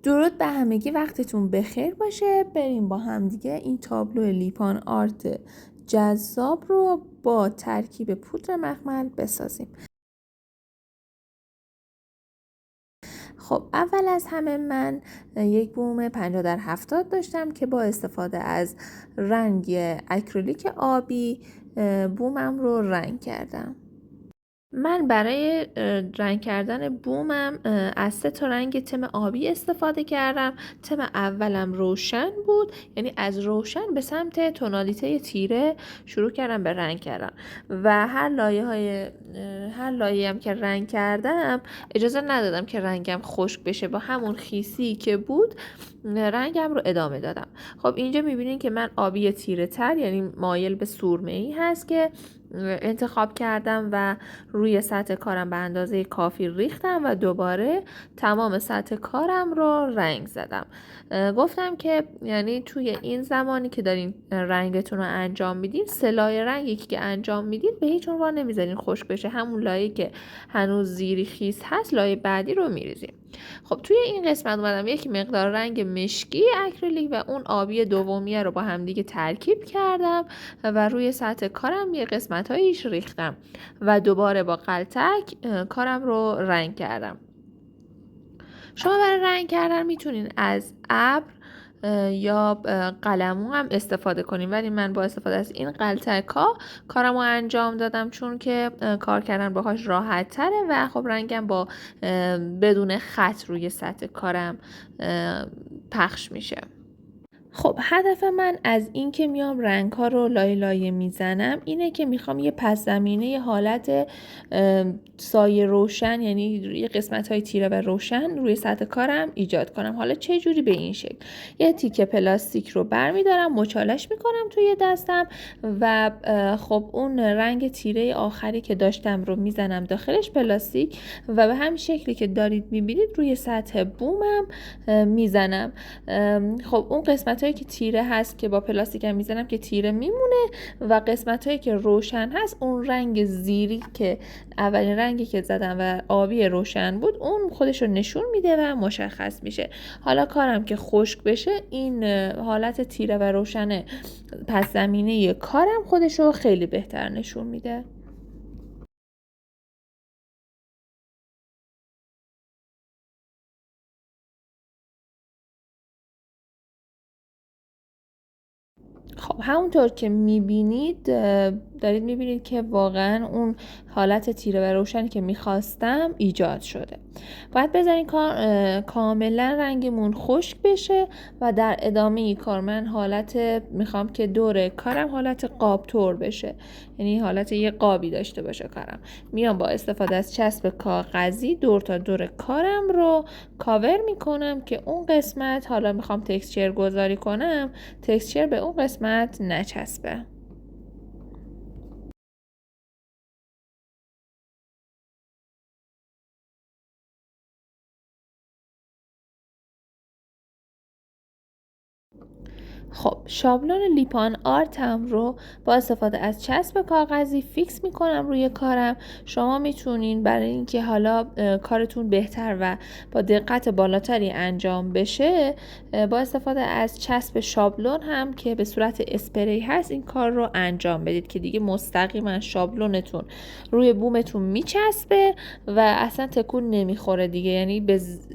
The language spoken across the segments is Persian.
درود به همگی، وقتتون بخیر باشه. بریم با هم دیگه این تابلو لیپان آرت جذاب رو با ترکیب پودر مخمل بسازیم. خب اول از همه من یک بوم 50x70 داشتم که با استفاده از رنگ اکریلیک آبی بومم رو رنگ کردم. من برای رنگ کردن بومم از 3 تا رنگ تم آبی استفاده کردم. تم اولم روشن بود، یعنی از روشن به سمت تونالیته تیره شروع کردم به رنگ کردن و هر لایه هم که رنگ کردم اجازه ندادم که رنگم خشک بشه، با همون خیسی که بود رنگم رو ادامه دادم. خب اینجا میبینین که من آبی تیره تر، یعنی مایل به سرمه‌ای هست که انتخاب کردم و روی سطح کارم به اندازه کافی ریختم و دوباره تمام سطح کارم رو رنگ زدم. گفتم که یعنی توی این زمانی که دارین رنگتون رو انجام میدین، 3 لایه رنگی که انجام میدین به هیچ عنوان نمیذارین خشک بشه. همون لایه که هنوز زیری خیس هست لایه بعدی رو میریزیم. خب توی این قسمت اومدم یک مقدار رنگ مشکی اکریلیک و اون آبی دومیه رو با هم دیگه ترکیب کردم و روی سطح کارم یه قسمت‌هایش ریختم و دوباره با قلتک کارم رو رنگ کردم. شما برای رنگ کردن میتونین از ابر یا قلمو هم استفاده کنیم، ولی من با استفاده از این قلتک ها کارم رو انجام دادم چون که کار کردن باهاش راحت تره و خب رنگم با بدون خط روی سطح کارم پخش میشه. خب هدف من از این که میام رنگ ها رو لایه لایه میزنم اینه که میخوام یه پس زمینه حالت سایه روشن، یعنی یه قسمت های تیره و روشن روی سطح کارم ایجاد کنم. حالا چه جوری؟ به این شکل یه تیکه پلاستیک رو برمیدارم، مچالش میکنم توی دستم و خب اون رنگ تیره آخری که داشتم رو میزنم داخلش پلاستیک و به همین شکلی که دارید میبینید روی سطح بومم میزنم. خب اون قسمت هایی که تیره هست که با پلاستیکم میزنم که تیره میمونه و قسمت هایی که روشن هست اون رنگ زیری که اولین رنگی که زدم و آبی روشن بود اون خودش رو نشون میده و مشخص میشه. حالا کارم که خشک بشه این حالت تیره و روشن پس زمینه کارم خودش رو خیلی بهتر نشون میده. خب همونطور که میبینید دارید میبینید که واقعا اون حالت تیره و روشنی که میخواستم ایجاد شده. باید بذارین کاملا رنگمون خشک بشه و در ادامه کار من میخوام که دور کارم حالت قاب طور بشه، یعنی حالت یه قابی داشته باشه کارم. میام با استفاده از چسب کاغذی دور تا دور کارم رو کاور میکنم که اون قسمت، حالا میخوام تکسچر گذاری کنم، تکسچر به اون قسمت نچسبه. خب شابلون لیپان آرتم رو با استفاده از چسب کاغذی فیکس میکنم روی کارم. شما میتونین برای اینکه حالا کارتون بهتر و با دقت بالاتری انجام بشه با استفاده از چسب شابلون هم که به صورت اسپری هست این کار رو انجام بدید که دیگه مستقیما شابلونتون روی بومتون میچسبه و اصلا تکون نمیخوره دیگه،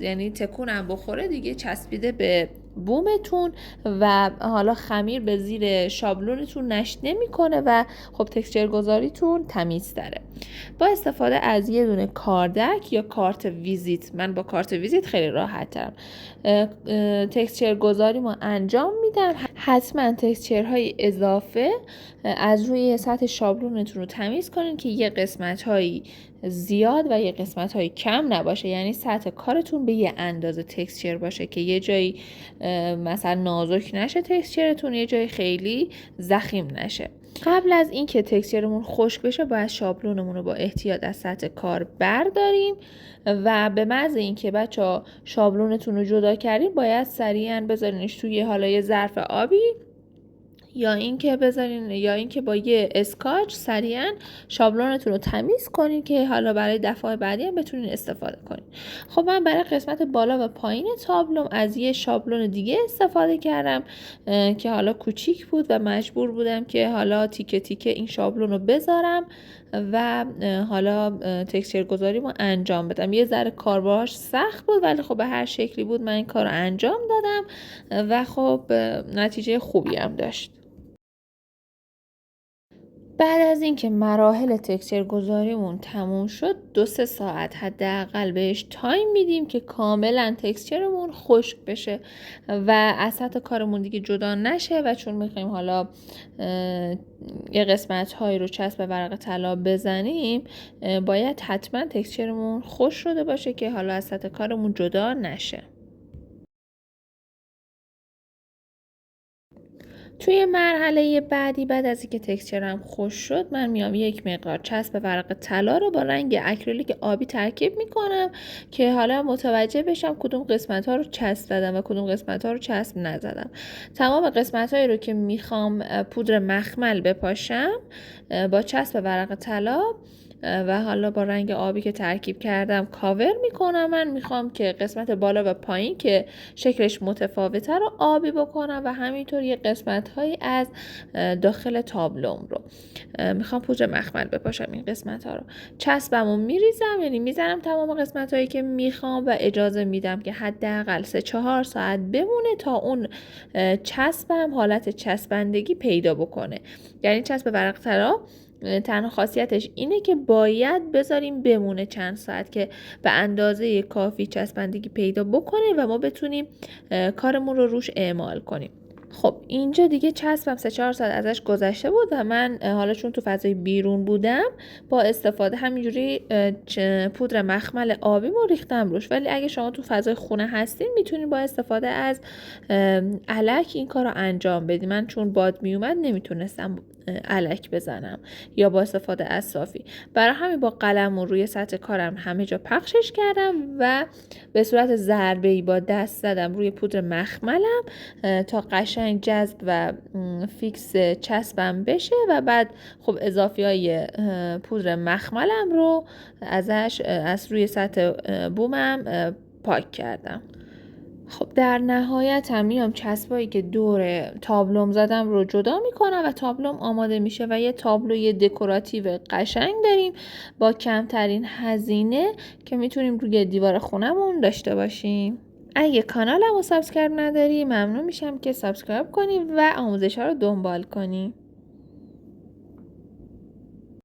یعنی تکون هم بخوره دیگه چسبیده به بومتون و حالا خمیر به زیر شابلونتون نشت نمیکنه و خب تکسچر گذاریتون تمیزتره. با استفاده از یه دونه کاردک یا کارت ویزیت، من با کارت ویزیت خیلی راحت ترم تکسچر گذاری ما انجام میدم. حتما تکسچرهای اضافه از روی سطح شابلونتون رو تمیز کنین که یه قسمت هایی زیاد و یه قسمت های کم نباشه، یعنی سطح کارتون به یه اندازه تکسچر باشه که یه جایی مثلا نازک نشه تکسچرتون، یه جایی خیلی ضخیم نشه. قبل از اینکه تکسچرمون خشک بشه باید شابلونمون رو با احتیاط از سطح کار برداریم و به محض اینکه بچه‌ها شابلونتون رو جدا کردین باید سریعا بذارینش توی حالا یه ظرف آبی یا اینکه بذارین، یا اینکه با یه اسکاچ سریعا شابلونتون رو تمیز کنین که حالا برای دفعه بعدی هم بتونین استفاده کنین. خب من برای قسمت بالا و پایین تابلوم از یه شابلون دیگه استفاده کردم که حالا کوچیک بود و مجبور بودم که حالا تیکه تیکه این شابلون رو بذارم و حالا تکسچر گذاریمو انجام بدم. یه ذره کار باهاش سخت بود، ولی خب به هر شکلی بود من این کار رو انجام دادم و خب نتیجه خوبی هم داشت. بعد از اینکه مراحل تکسچر گذاریمون تموم شد 2-3 ساعت حداقل بهش تایم میدیم که کاملا تکسچرمون خشک بشه و از سطح کارمون دیگه جدا نشه و چون میخوایم حالا یه قسمت هایی رو چسب ورق طلا بزنیم باید حتما تکسچرمون خشک شده باشه که حالا از سطح کارمون جدا نشه. توی مرحله بعدی بعد از اینکه تکسچرم خوش شد من میام یک مقدار چسب ورق طلا رو با رنگ اکریلیک آبی ترکیب میکنم که حالا متوجه بشم کدوم قسمت ها رو چسب زدم و کدوم قسمت ها رو چسب نزدم. تمام قسمت هایی رو که میخوام پودر مخمل بپاشم با چسب ورق طلا و حالا با رنگ آبی که ترکیب کردم کاور میکنم. من میخوام که قسمت بالا و پایین که شکلش متفاوته رو آبی بکنم و همینطور یه قسمت هایی از داخل تابلوم رو میخوام پودر مخمل بپاشم. این قسمت ها رو چسبمو میریزم، یعنی میزنم تمام قسمت هایی که میخوام و اجازه میدم که حداقل 3-4 ساعت بمونه تا اون چسبم حالت چسبندگی پیدا بکنه. یعنی چسب ورق طلا تنها خاصیتش اینه که باید بذاریم بمونه چند ساعت که به اندازه کافی چسبندگی پیدا بکنه و ما بتونیم کارمون رو روش اعمال کنیم. خب اینجا دیگه چسبم 3-4 ساعت ازش گذشته بود و من حالا چون تو فضای بیرون بودم با استفاده همینجوری پودر مخمل آبیمو ریختم روش، ولی اگه شما تو فضای خونه هستین میتونین با استفاده از الک این کار رو انجام بدین. من چون باد میومد نمیتونستم الک بزنم یا با استفاده از صافی، برای همین با قلم و روی سطح کارم همه جا پخشش کردم و به صورت ضربه‌ای با دست زدم روی پودر مخملم تا قشنگ جذب و فیکس چسبم بشه و بعد خب اضافی های پودر مخملم رو از روی سطح بومم پاک کردم. خب در نهایت هم میام چسبایی که دور تابلوم زدم رو جدا میکنم و تابلوم آماده میشه و یه تابلوی دکوراتیو قشنگ داریم با کمترین هزینه که میتونیم روی دیوار خونمون داشته باشیم. اگه کانالمو سابسکرایب نداری ممنون میشم که سابسکرایب کنی و آموزش ها رو دنبال کنی.